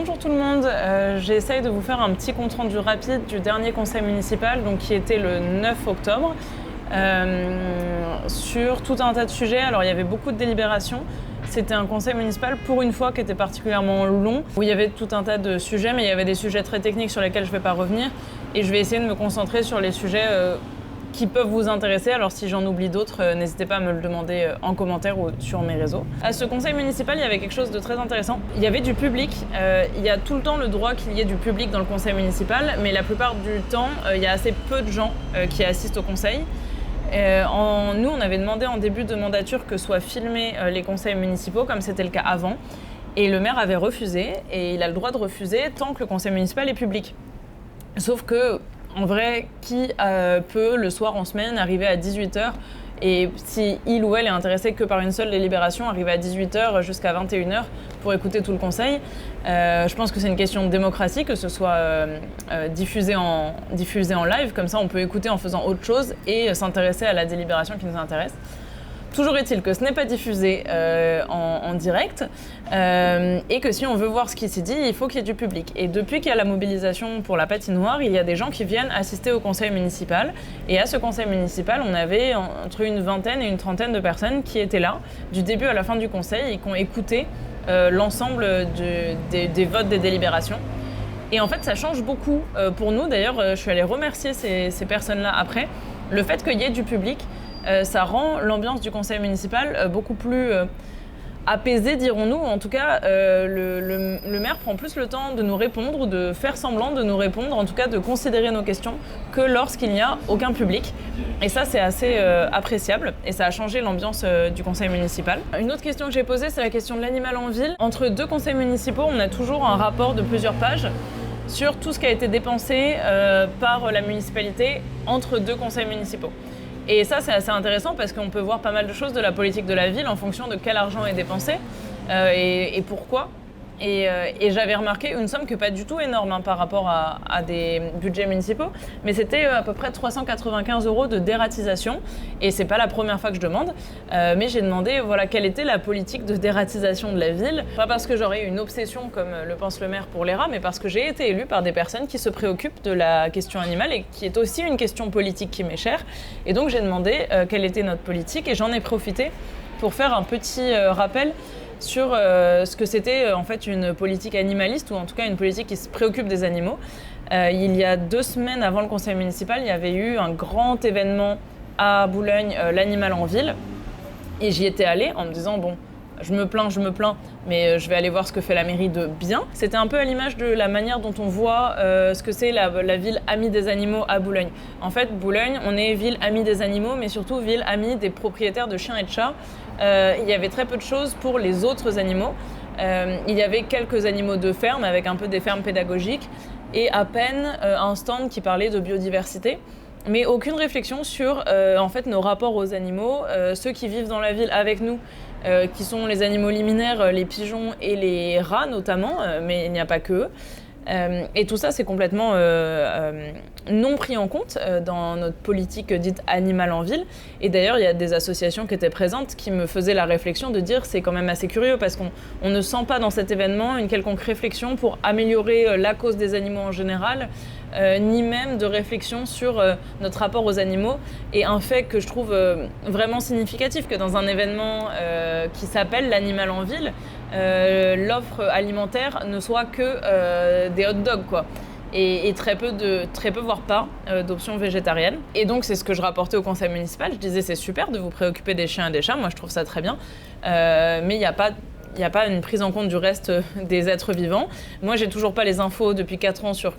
Bonjour tout le monde, j'essaye de vous faire un petit compte rendu rapide du dernier conseil municipal, donc qui était le 9 octobre, sur tout un tas de sujets. Alors il y avait beaucoup de délibérations, c'était un conseil municipal pour une fois qui était particulièrement long, où il y avait tout un tas de sujets, mais il y avait des sujets très techniques sur lesquels je ne vais pas revenir, et je vais essayer de me concentrer sur les sujets qui peuvent vous intéresser. Alors si j'en oublie d'autres, n'hésitez pas à me le demander en commentaire ou sur mes réseaux. À ce conseil municipal, il y avait quelque chose de très intéressant. Il y avait du public. Il y a tout le temps le droit qu'il y ait du public dans le conseil municipal, mais la plupart du temps, il y a assez peu de gens qui assistent au conseil. Nous, on avait demandé en début de mandature que soient filmés les conseils municipaux, comme c'était le cas avant. Et le maire avait refusé, et il a le droit de refuser tant que le conseil municipal est public. Sauf que, en vrai, qui peut, le soir en semaine, arriver à 18h et si il ou elle est intéressé que par une seule délibération, arriver à 18h jusqu'à 21h pour écouter tout le conseil. Je pense que c'est une question de démocratie, que ce soit diffusé en live, comme ça on peut écouter en faisant autre chose et s'intéresser à la délibération qui nous intéresse. Toujours est-il que ce n'est pas diffusé en direct et que si on veut voir ce qui s'est dit, il faut qu'il y ait du public. Et depuis qu'il y a la mobilisation pour la patinoire, il y a des gens qui viennent assister au conseil municipal. Et à ce conseil municipal, on avait entre une vingtaine et une trentaine de personnes qui étaient là, du début à la fin du conseil, et qui ont écouté l'ensemble des votes des délibérations. Et en fait, ça change beaucoup pour nous. D'ailleurs, je suis allée remercier ces personnes-là après. Le fait qu'il y ait du public, ça rend l'ambiance du conseil municipal beaucoup plus apaisée, dirons-nous. En tout cas, le maire prend plus le temps de nous répondre ou de faire semblant de nous répondre, en tout cas de considérer nos questions, que lorsqu'il n'y a aucun public. Et ça, c'est assez appréciable et ça a changé l'ambiance du conseil municipal. Une autre question que j'ai posée, c'est la question de l'animal en ville. Entre deux conseils municipaux, on a toujours un rapport de plusieurs pages sur tout ce qui a été dépensé par la municipalité entre deux conseils municipaux. Et ça, c'est assez intéressant parce qu'on peut voir pas mal de choses de la politique de la ville en fonction de quel argent est dépensé et pourquoi. Et j'avais remarqué une somme qui n'est pas du tout énorme par rapport à des budgets municipaux, mais c'était à peu près 395 € de dératisation. Et c'est pas la première fois que je demande, mais j'ai demandé quelle était la politique de dératisation de la ville. Pas parce que j'aurais une obsession, comme le pense le maire, pour les rats, mais parce que j'ai été élue par des personnes qui se préoccupent de la question animale et qui est aussi une question politique qui m'est chère. Et donc j'ai demandé quelle était notre politique et j'en ai profité pour faire un petit rappel sur ce que c'était en fait une politique animaliste, ou en tout cas une politique qui se préoccupe des animaux. Il y a 2 semaines avant le conseil municipal, il y avait eu un grand événement à Boulogne, l'animal en ville, et j'y étais allée en me disant bon, je me plains, mais je vais aller voir ce que fait la mairie de bien. C'était un peu à l'image de la manière dont on voit ce que c'est la ville amie des animaux à Boulogne. En fait, Boulogne, on est ville amie des animaux, mais surtout ville amie des propriétaires de chiens et de chats. Il y avait très peu de choses pour les autres animaux. Il y avait quelques animaux de ferme, avec un peu des fermes pédagogiques, et à peine un stand qui parlait de biodiversité. Mais aucune réflexion sur en fait, nos rapports aux animaux, ceux qui vivent dans la ville avec nous, qui sont les animaux liminaires, les pigeons et les rats notamment, mais il n'y a pas que eux. Et tout ça, c'est complètement non pris en compte dans notre politique dite animale en ville. Et d'ailleurs, il y a des associations qui étaient présentes qui me faisaient la réflexion de dire c'est quand même assez curieux parce qu'on ne sent pas dans cet événement une quelconque réflexion pour améliorer la cause des animaux en général, ni même de réflexion sur notre rapport aux animaux. Et un fait que je trouve vraiment significatif, que dans un événement qui s'appelle l'animal en ville, l'offre alimentaire ne soit que des hot dogs, quoi. Et très peu, voire pas, d'options végétariennes. Et donc, c'est ce que je rapportais au conseil municipal. Je disais, c'est super de vous préoccuper des chiens et des chats. Moi, je trouve ça très bien. Mais il n'y a pas une prise en compte du reste des êtres vivants. Moi, j'ai toujours pas les infos depuis 4 ans sur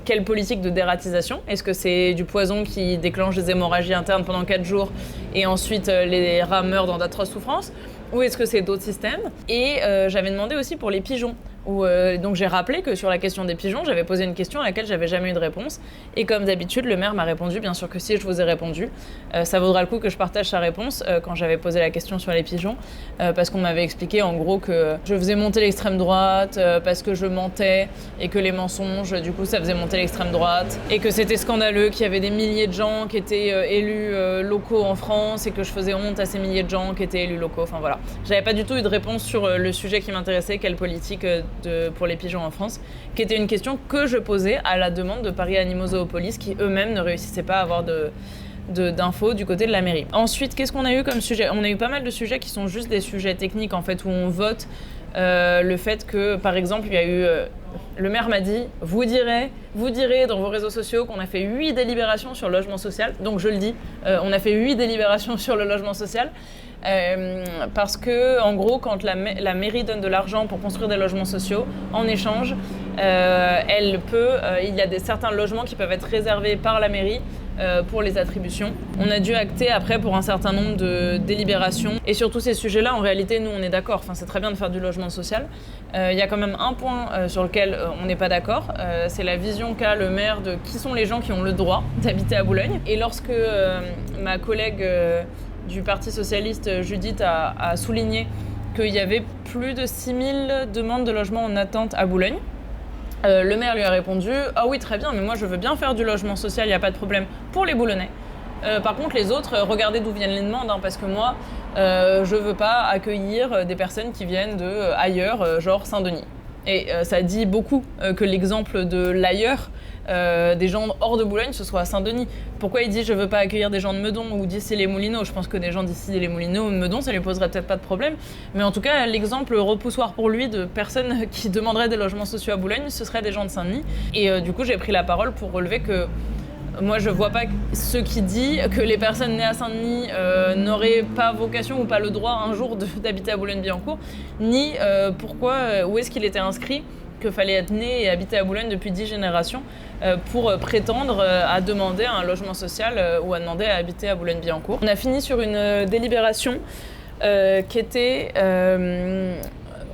quelle politique de dératisation. Est-ce que c'est du poison qui déclenche des hémorragies internes pendant 4 jours et ensuite les rats meurent dans d'atroces souffrances? Ou est-ce que c'est d'autres systèmes? Et j'avais demandé aussi pour les pigeons. Donc j'ai rappelé que sur la question des pigeons, j'avais posé une question à laquelle j'avais jamais eu de réponse. Et comme d'habitude, le maire m'a répondu, bien sûr que si je vous ai répondu. Ça vaudra le coup que je partage sa réponse quand j'avais posé la question sur les pigeons. Parce qu'on m'avait expliqué en gros que je faisais monter l'extrême droite, parce que je mentais, et que les mensonges, du coup ça faisait monter l'extrême droite. Et que c'était scandaleux, qu'il y avait des milliers de gens qui étaient élus locaux en France, et que je faisais honte à ces milliers de gens qui étaient élus locaux. Enfin voilà. J'avais pas du tout eu de réponse sur le sujet qui m'intéressait, quelle politique pour les pigeons en France, qui était une question que je posais à la demande de Paris Animaux Zoopolis, qui eux-mêmes ne réussissaient pas à avoir d'infos du côté de la mairie. Ensuite, qu'est-ce qu'on a eu comme sujet ? On a eu pas mal de sujets qui sont juste des sujets techniques, en fait, où on vote le fait que, par exemple, il y a eu... le maire m'a dit, vous direz dans vos réseaux sociaux qu'on a fait 8 délibérations sur le logement social. Donc je le dis, on a fait 8 délibérations sur le logement social. Parce que, en gros, quand la mairie donne de l'argent pour construire des logements sociaux, en échange, il y a certains logements qui peuvent être réservés par la mairie pour les attributions. On a dû acter après pour un certain nombre de délibérations. Et sur tous ces sujets-là, en réalité, nous, on est d'accord. Enfin, c'est très bien de faire du logement social. Il y a quand même un point sur lequel on n'est pas d'accord. C'est la vision qu'a le maire de qui sont les gens qui ont le droit d'habiter à Boulogne. Et lorsque ma collègue du Parti Socialiste, Judith, a souligné qu'il y avait plus de 6000 demandes de logement en attente à Boulogne, le maire lui a répondu « Ah oui, très bien, mais moi je veux bien faire du logement social, il n'y a pas de problème pour les Boulonnais. Par contre, les autres, regardez d'où viennent les demandes, hein, parce que moi, je ne veux pas accueillir des personnes qui viennent de ailleurs, genre Saint-Denis. » Et ça dit beaucoup que l'exemple de l'ailleurs, des gens hors de Boulogne, ce soit à Saint-Denis. Pourquoi il dit je veux pas accueillir des gens de Meudon ou d'ici les Moulineaux ? Je pense que des gens d'ici les Moulineaux ou de Meudon, ça lui poserait peut-être pas de problème. Mais en tout cas, l'exemple repoussoir pour lui de personnes qui demanderaient des logements sociaux à Boulogne, ce seraient des gens de Saint-Denis. Et du coup, j'ai pris la parole pour relever que moi, je vois pas ce qui dit que les personnes nées à Saint-Denis n'auraient pas vocation ou pas le droit un jour d'habiter à Boulogne-Billancourt, ni où est-ce qu'il était inscrit qu'il fallait être né et habiter à Boulogne depuis 10 générations pour prétendre à demander un logement social ou à demander à habiter à Boulogne-Billancourt. On a fini sur une délibération qui était...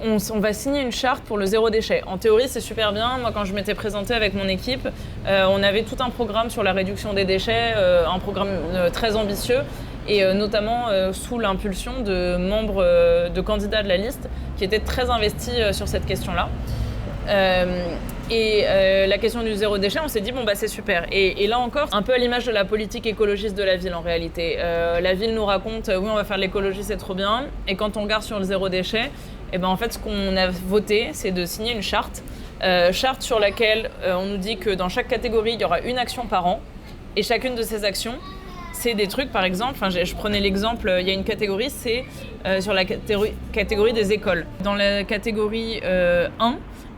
on va signer une charte pour le zéro déchet. En théorie, c'est super bien. Moi, quand je m'étais présentée avec mon équipe, on avait tout un programme sur la réduction des déchets, un programme très ambitieux, et notamment sous l'impulsion de membres, de candidats de la liste, qui étaient très investis sur cette question-là. La question du zéro déchet, on s'est dit bon bah c'est super. Et là encore, un peu à l'image de la politique écologiste de la ville en réalité. La ville nous raconte oui on va faire de l'écologie, c'est trop bien. Et quand on regarde sur le zéro déchet, et ben en fait ce qu'on a voté, c'est de signer une charte sur laquelle on nous dit que dans chaque catégorie il y aura une action par an. Et chacune de ces actions, c'est des trucs, par exemple, je prenais l'exemple, il y a une catégorie, c'est sur la catégorie des écoles. Dans la catégorie 1,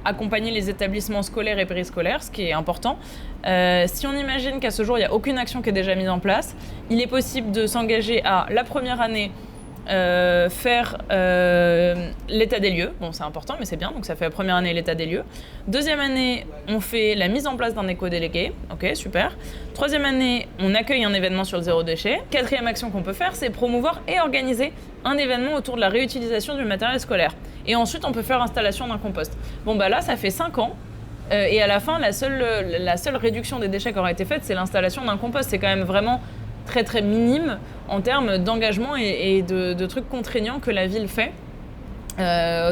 accompagner les établissements scolaires et périscolaires, ce qui est important. Si on imagine qu'à ce jour, il n'y a aucune action qui est déjà mise en place, il est possible de s'engager à la première année faire l'état des lieux. Bon, c'est important, mais c'est bien, donc ça fait la première année l'état des lieux. Deuxième année, on fait la mise en place d'un éco-délégué. Ok, super. Troisième année, on accueille un événement sur le zéro déchet. Quatrième action qu'on peut faire, c'est promouvoir et organiser un événement autour de la réutilisation du matériel scolaire. Et ensuite, on peut faire installation d'un compost. Bon, bah là, ça fait 5 ans. Et à la fin, la seule réduction des déchets qui aura été faite, c'est l'installation d'un compost. C'est quand même vraiment très très minime en termes d'engagement et de trucs contraignants que la ville fait.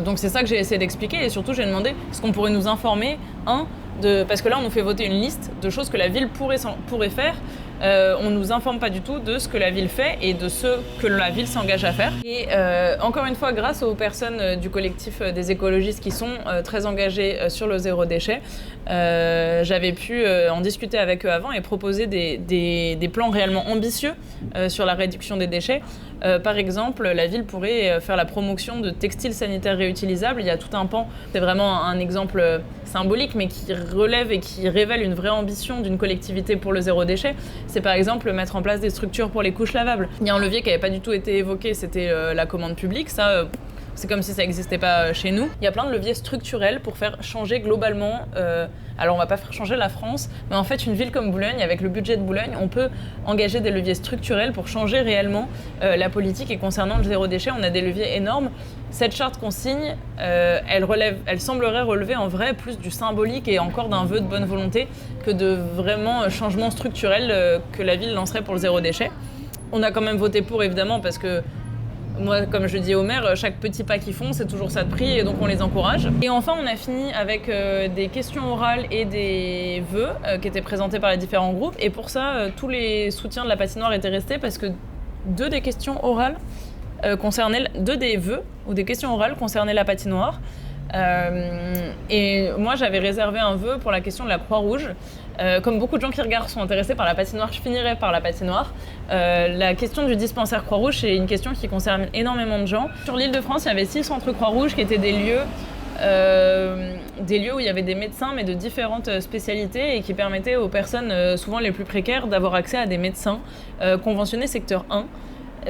Donc c'est ça que j'ai essayé d'expliquer et surtout j'ai demandé est-ce qu'on pourrait nous informer parce que là on nous fait voter une liste de choses que la ville pourrait faire. On nous informe pas du tout de ce que la ville fait et de ce que la ville s'engage à faire. Et encore une fois, grâce aux personnes du collectif des écologistes qui sont très engagées sur le zéro déchet, j'avais pu en discuter avec eux avant et proposer des plans réellement ambitieux sur la réduction des déchets. Par exemple, la ville pourrait faire la promotion de textiles sanitaires réutilisables. Il y a tout un pan, c'est vraiment un exemple symbolique, mais qui relève et qui révèle une vraie ambition d'une collectivité pour le zéro déchet. C'est par exemple mettre en place des structures pour les couches lavables. Il y a un levier qui n'avait pas du tout été évoqué, c'était la commande publique. Ça, c'est comme si ça n'existait pas chez nous. Il y a plein de leviers structurels pour faire changer globalement, alors on va pas faire changer la France, mais en fait une ville comme Boulogne, avec le budget de Boulogne, on peut engager des leviers structurels pour changer réellement la politique. Et concernant le zéro déchet, on a des leviers énormes. Cette charte qu'on signe, elle semblerait relever en vrai plus du symbolique et encore d'un vœu de bonne volonté que de vraiment changements structurels que la ville lancerait pour le zéro déchet. On a quand même voté pour évidemment parce que moi, comme je dis au maire, chaque petit pas qu'ils font, c'est toujours ça de prix et donc on les encourage. Et enfin, on a fini avec des questions orales et des vœux qui étaient présentés par les différents groupes. Et pour ça, tous les soutiens de la patinoire étaient restés parce que deux des vœux ou des questions orales concernaient la patinoire. Et moi, j'avais réservé un vœu pour la question de la Croix-Rouge. Comme beaucoup de gens qui regardent sont intéressés par la patinoire, je finirai par la patinoire. La question du dispensaire Croix-Rouge, c'est une question qui concerne énormément de gens. Sur l'île de France, il y avait 6 centres Croix-Rouge qui étaient des lieux où il y avait des médecins, mais de différentes spécialités, et qui permettaient aux personnes, souvent les plus précaires, d'avoir accès à des médecins conventionnés secteur 1.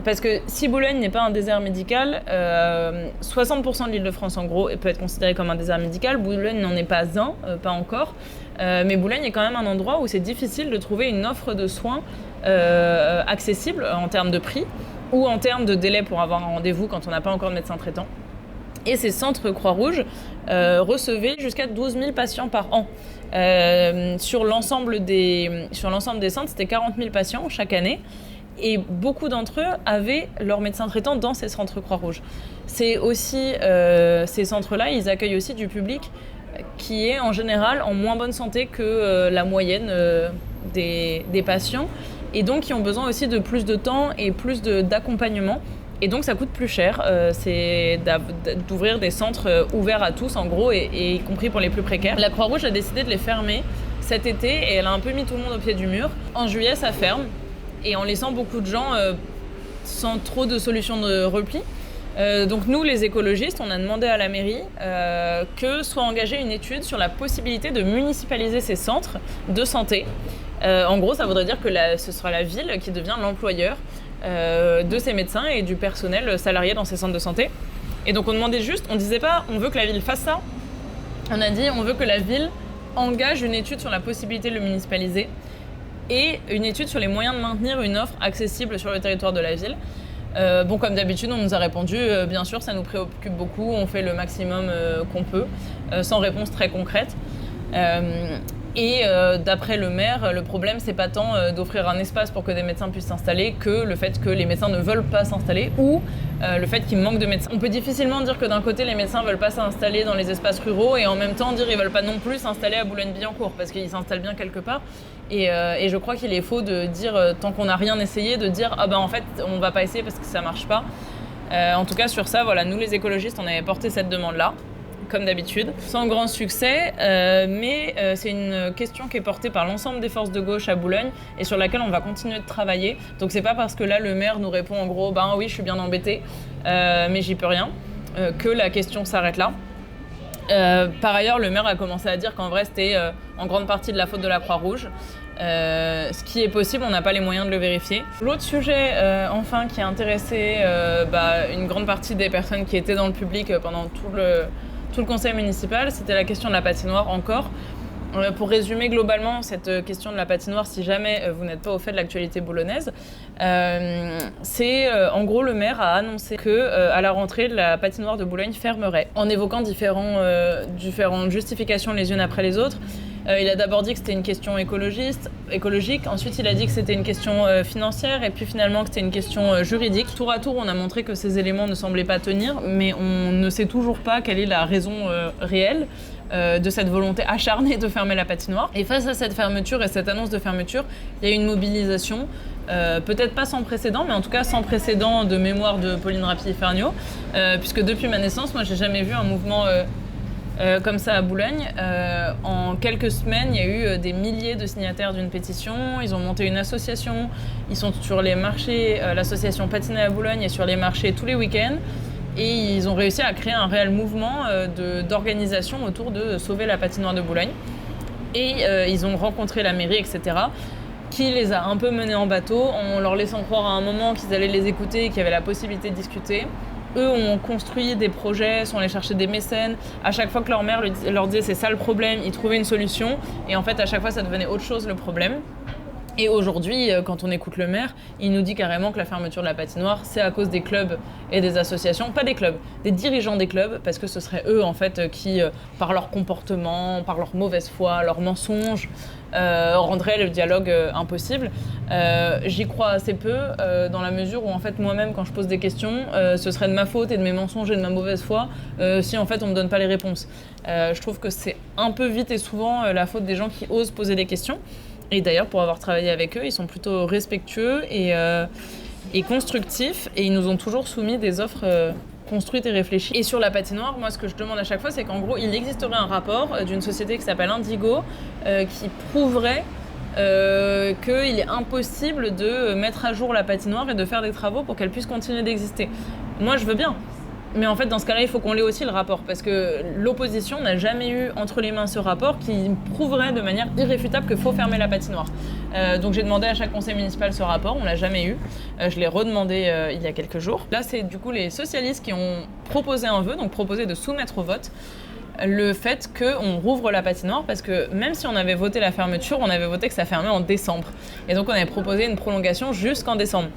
Parce que si Boulogne n'est pas un désert médical, 60% de l'Île-de-France en gros peut être considéré comme un désert médical. Boulogne n'en est pas un, pas encore. Mais Boulogne est quand même un endroit où c'est difficile de trouver une offre de soins accessible en termes de prix ou en termes de délai pour avoir un rendez-vous quand on n'a pas encore de médecin traitant. Et ces centres Croix-Rouge recevaient jusqu'à 12 000 patients par an. Sur l'ensemble des centres, c'était 40 000 patients chaque année. Et beaucoup d'entre eux avaient leur médecin traitant dans ces centres Croix-Rouge. C'est aussi, ces centres-là, ils accueillent aussi du public qui est en général en moins bonne santé que la moyenne des patients, et donc qui ont besoin aussi de plus de temps et plus d'accompagnement. Et donc ça coûte plus cher, c'est d'ouvrir des centres ouverts à tous en gros, et y compris pour les plus précaires. La Croix-Rouge a décidé de les fermer cet été, et elle a un peu mis tout le monde au pied du mur. En juillet, ça ferme. Et en laissant beaucoup de gens sans trop de solutions de repli. Donc nous, les écologistes, on a demandé à la mairie que soit engagée une étude sur la possibilité de municipaliser ces centres de santé. En gros, ça voudrait dire que ce sera la ville qui devient l'employeur de ces médecins et du personnel salarié dans ces centres de santé. Et donc on demandait juste, on disait pas on veut que la ville fasse ça, on a dit on veut que la ville engage une étude sur la possibilité de le municipaliser, et une étude sur les moyens de maintenir une offre accessible sur le territoire de la ville. Comme d'habitude, on nous a répondu bien sûr, ça nous préoccupe beaucoup, on fait le maximum qu'on peut, sans réponse très concrète. D'après le maire, le problème, c'est pas tant d'offrir un espace pour que des médecins puissent s'installer que le fait que les médecins ne veulent pas s'installer, ou le fait qu'il manque de médecins. On peut difficilement dire que d'un côté, les médecins veulent pas s'installer dans les espaces ruraux, et en même temps dire qu'ils veulent pas non plus s'installer à Boulogne-Billancourt, parce qu'ils s'installent bien quelque part. Et je crois qu'il est faux de dire, tant qu'on n'a rien essayé, de dire « Ah ben en fait, on va pas essayer parce que ça marche pas ». En tout cas, sur ça, voilà, nous les écologistes, on avait porté cette demande-là, comme d'habitude, sans grand succès, mais c'est une question qui est portée par l'ensemble des forces de gauche à Boulogne et sur laquelle on va continuer de travailler. Donc c'est pas parce que là le maire nous répond en gros « Ben oui, je suis bien embêté, mais j'y peux rien », que la question s'arrête là. Par ailleurs, le maire a commencé à dire qu'en vrai c'était en grande partie de la faute de la Croix-Rouge. Ce qui est possible, on n'a pas les moyens de le vérifier. L'autre sujet, enfin, qui a intéressé une grande partie des personnes qui étaient dans le public pendant tout le conseil municipal, c'était la question de la patinoire encore. Pour résumer globalement cette question de la patinoire, si jamais vous n'êtes pas au fait de l'actualité boulonnaise, en gros le maire a annoncé que à la rentrée, la patinoire de Boulogne fermerait, en évoquant différentes justifications les unes après les autres. Il a d'abord dit que c'était une question écologique, ensuite il a dit que c'était une question financière, et puis finalement que c'était une question juridique. Tour à tour, on a montré que ces éléments ne semblaient pas tenir, mais on ne sait toujours pas quelle est la raison réelle de cette volonté acharnée de fermer la patinoire. Et face à cette fermeture et cette annonce de fermeture, il y a eu une mobilisation, peut-être pas sans précédent, mais en tout cas sans précédent de mémoire de Pauline Rappi-Ferniaud, puisque depuis ma naissance, moi j'ai jamais vu un mouvement comme ça à Boulogne. En quelques semaines, il y a eu des milliers de signataires d'une pétition. Ils ont monté une association. Ils sont sur les marchés, l'association Patiner à Boulogne est sur les marchés tous les week-ends. Et ils ont réussi à créer un réel mouvement d'organisation autour de sauver la patinoire de Boulogne. Et ils ont rencontré la mairie, etc., qui les a un peu menés en bateau en leur laissant croire à un moment qu'ils allaient les écouter et qu'il y avait la possibilité de discuter. Eux ont construit des projets, sont allés chercher des mécènes. À chaque fois que leur mère leur disait c'est ça le problème, ils trouvaient une solution. Et en fait, à chaque fois, ça devenait autre chose le problème. Et aujourd'hui, quand on écoute le maire, il nous dit carrément que la fermeture de la patinoire, c'est à cause des clubs et des associations. Pas des clubs, des dirigeants des clubs, parce que ce seraient eux, en fait, qui, par leur comportement, par leur mauvaise foi, leurs mensonges, rendraient le dialogue impossible. J'y crois assez peu, dans la mesure où, en fait, moi-même, quand je pose des questions, ce serait de ma faute et de mes mensonges et de ma mauvaise foi, si, en fait, on me donne pas les réponses. Je trouve que c'est un peu vite et souvent la faute des gens qui osent poser des questions. Et d'ailleurs, pour avoir travaillé avec eux, ils sont plutôt respectueux et constructifs. Et ils nous ont toujours soumis des offres construite et réfléchie. Et sur la patinoire, moi ce que je demande à chaque fois, c'est qu'en gros il existerait un rapport d'une société qui s'appelle Indigo qui prouverait qu'il est impossible de mettre à jour la patinoire et de faire des travaux pour qu'elle puisse continuer d'exister. Moi je veux bien. Mais en fait, dans ce cas-là, il faut qu'on l'ait aussi le rapport, parce que l'opposition n'a jamais eu entre les mains ce rapport qui prouverait de manière irréfutable qu'il faut fermer la patinoire. Donc j'ai demandé à chaque conseil municipal ce rapport, on l'a jamais eu. Je l'ai redemandé il y a quelques jours. Là, c'est du coup les socialistes qui ont proposé un vœu, donc proposé de soumettre au vote le fait qu'on rouvre la patinoire, parce que même si on avait voté la fermeture, on avait voté que ça fermait en décembre. Et donc on avait proposé une prolongation jusqu'en décembre.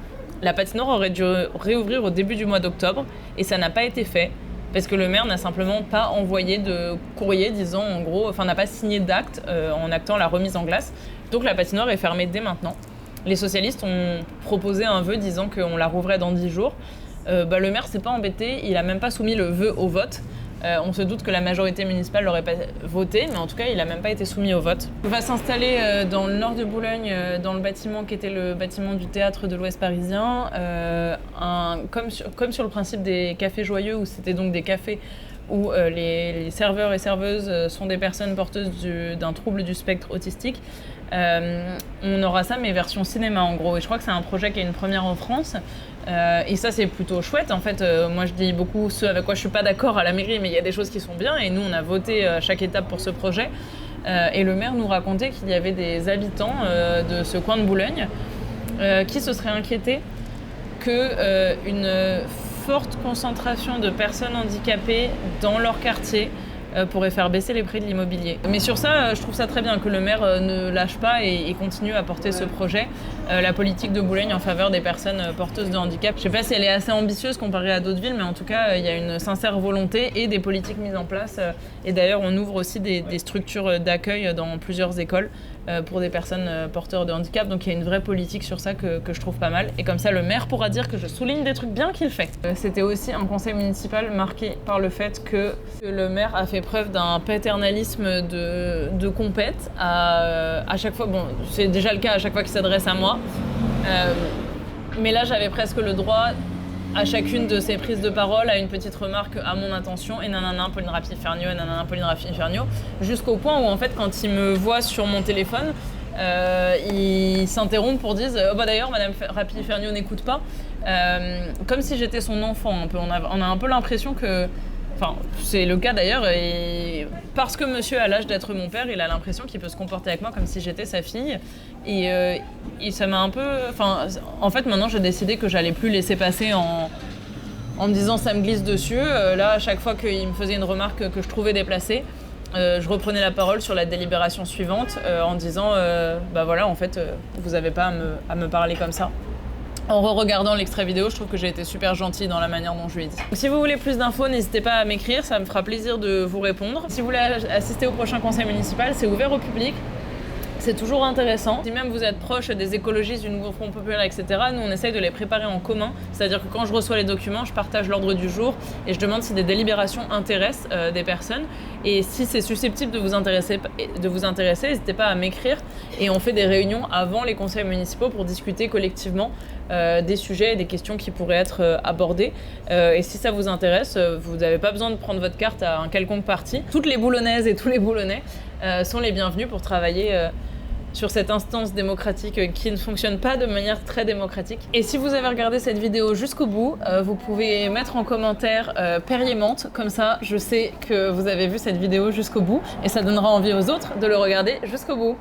La patinoire aurait dû réouvrir au début du mois d'octobre et ça n'a pas été fait parce que le maire n'a simplement pas envoyé de courrier disant en gros, enfin n'a pas signé d'acte en actant la remise en glace. Donc la patinoire est fermée dès maintenant. Les socialistes ont proposé un vœu disant qu'on la rouvrait dans 10 jours. Le maire s'est pas embêté, il a même pas soumis le vœu au vote. On se doute que la majorité municipale l'aurait pas voté, mais en tout cas, il n'a même pas été soumis au vote. On va s'installer dans le nord de Boulogne, dans le bâtiment qui était le bâtiment du théâtre de l'Ouest parisien, comme sur le principe des cafés joyeux, où c'était donc des cafés où les serveurs et serveuses sont des personnes porteuses d'un trouble du spectre autistique. On aura ça, mais version cinéma en gros. Et je crois que c'est un projet qui est une première en France. Et ça, c'est plutôt chouette. En fait, moi, je dis beaucoup ce avec quoi je suis pas d'accord à la mairie, mais il y a des choses qui sont bien. Et nous, on a voté à chaque étape pour ce projet. Et le maire nous racontait qu'il y avait des habitants de ce coin de Boulogne qui se seraient inquiétés qu'une forte concentration de personnes handicapées dans leur quartier pourrait faire baisser les prix de l'immobilier. Mais sur ça, je trouve ça très bien que le maire ne lâche pas et continue à porter ce projet. La politique de Boulogne en faveur des personnes porteuses de handicap. Je ne sais pas si elle est assez ambitieuse comparée à d'autres villes, mais en tout cas, il y a une sincère volonté et des politiques mises en place. Et d'ailleurs, on ouvre aussi des structures d'accueil dans plusieurs écoles pour des personnes porteurs de handicap. Donc il y a une vraie politique sur ça que je trouve pas mal. Et comme ça, le maire pourra dire que je souligne des trucs bien qu'il fait. C'était aussi un conseil municipal marqué par le fait que le maire a fait preuve d'un paternalisme de compète à chaque fois. Bon, c'est déjà le cas à chaque fois qu'il s'adresse à moi. Mais là, j'avais presque le droit à chacune de ses prises de parole à une petite remarque à mon intention, et nanana Pauline Rappi-Ferniaud, et nanana Pauline Rappi-Ferniaud, jusqu'au point où en fait quand il me voit sur mon téléphone, il s'interrompt pour dire d'ailleurs Madame Rappi-Ferniaud n'écoute pas, comme si j'étais son enfant un peu. On a un peu l'impression que, enfin c'est le cas d'ailleurs, et parce que monsieur a l'âge d'être mon père, il a l'impression qu'il peut se comporter avec moi comme si j'étais sa fille. Et ça m'a un peu... Enfin, en fait, maintenant, j'ai décidé que j'allais plus laisser passer en me disant ça me glisse dessus. Là, à chaque fois qu'il me faisait une remarque que je trouvais déplacée, je reprenais la parole sur la délibération suivante en disant voilà, en fait, vous n'avez pas à me parler comme ça. En re-regardant l'extrait vidéo, je trouve que j'ai été super gentille dans la manière dont je lui ai dit. Donc, si vous voulez plus d'infos, n'hésitez pas à m'écrire, ça me fera plaisir de vous répondre. Si vous voulez assister au prochain conseil municipal, c'est ouvert au public. C'est toujours intéressant. Si même vous êtes proche des écologistes, du Nouveau Front Populaire, etc., nous on essaye de les préparer en commun. C'est-à-dire que quand je reçois les documents, je partage l'ordre du jour et je demande si des délibérations intéressent des personnes. Et si c'est susceptible de vous intéresser, n'hésitez pas à m'écrire. Et on fait des réunions avant les conseils municipaux pour discuter collectivement des sujets et des questions qui pourraient être abordées. Et si ça vous intéresse, vous n'avez pas besoin de prendre votre carte à un quelconque parti. Toutes les Boulonnaises et tous les Boulonnais sont les bienvenus pour travailler sur cette instance démocratique qui ne fonctionne pas de manière très démocratique. Et si vous avez regardé cette vidéo jusqu'au bout, vous pouvez mettre en commentaire Perrier-Menthe, comme ça je sais que vous avez vu cette vidéo jusqu'au bout et ça donnera envie aux autres de le regarder jusqu'au bout.